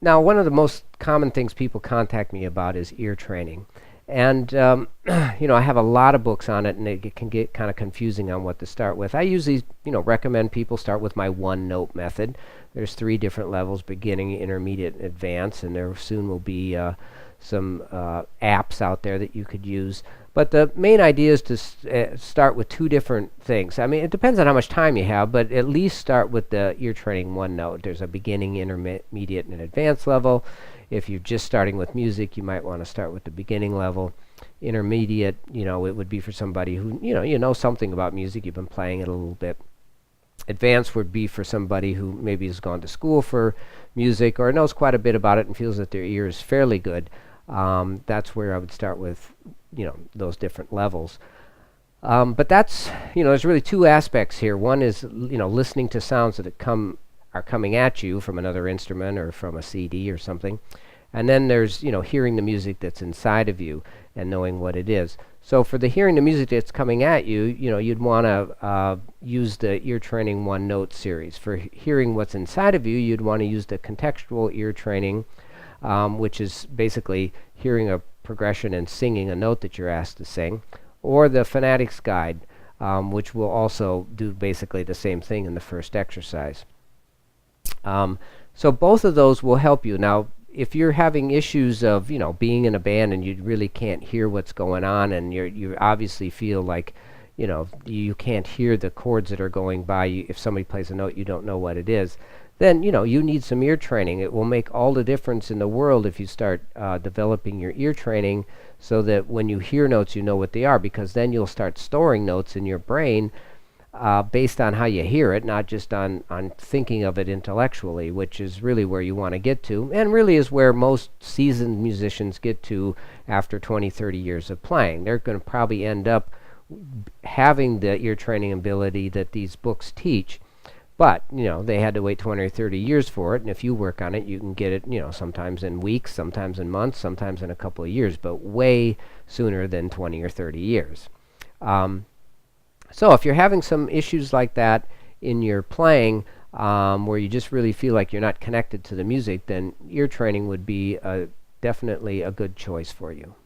Now, one of the most common things people contact me about is ear training. And, I have a lot of books on it, and it can get kind of confusing on what to start with. I usually, recommend people start with my one note method. There's 3 different levels: beginning, intermediate, and advanced, and there soon will be some apps out there that you could use. But the main idea is to start with 2 different things. I mean, it depends on how much time you have, but at least start with the ear training one note. There's a beginning, intermediate, and advanced level. If you're just starting with music, you might want to start with the beginning level. Intermediate, it would be for somebody who, you know something about music, you've been playing it a little bit. Advanced would be for somebody who maybe has gone to school for music or knows quite a bit about it and feels that their ear is fairly good. That's where I would start with, those different levels. But that's, there's really 2 aspects here. One is, listening to sounds that are coming at you from another instrument or from a CD or something. And then there's, hearing the music that's inside of you and knowing what it is. So for the hearing the music that's coming at you, you'd want to use the ear training one note series. For hearing what's inside of you, you'd want to use the contextual ear training, which is basically hearing a progression and singing a note that you're asked to sing, or the Phonetics Guide, which will also do basically the same thing in the first exercise. So both of those will help you. Now, if you're having issues of, being in a band and you really can't hear what's going on, and you obviously feel like, you can't hear the chords that are going by, if somebody plays a note, you don't know what it is, then, you need some ear training. It will make all the difference in the world if you start developing your ear training so that when you hear notes, you know what they are, because then you'll start storing notes in your brain based on how you hear it, not just on thinking of it intellectually, which is really where you want to get to, and really is where most seasoned musicians get to after 20, 30 years of playing. They're going to probably end up having the ear training ability that these books teach. But, they had to wait 20 or 30 years for it, and if you work on it, you can get it, sometimes in weeks, sometimes in months, sometimes in a couple of years, but way sooner than 20 or 30 years. So if you're having some issues like that in your playing, where you just really feel like you're not connected to the music, then ear training would be definitely a good choice for you.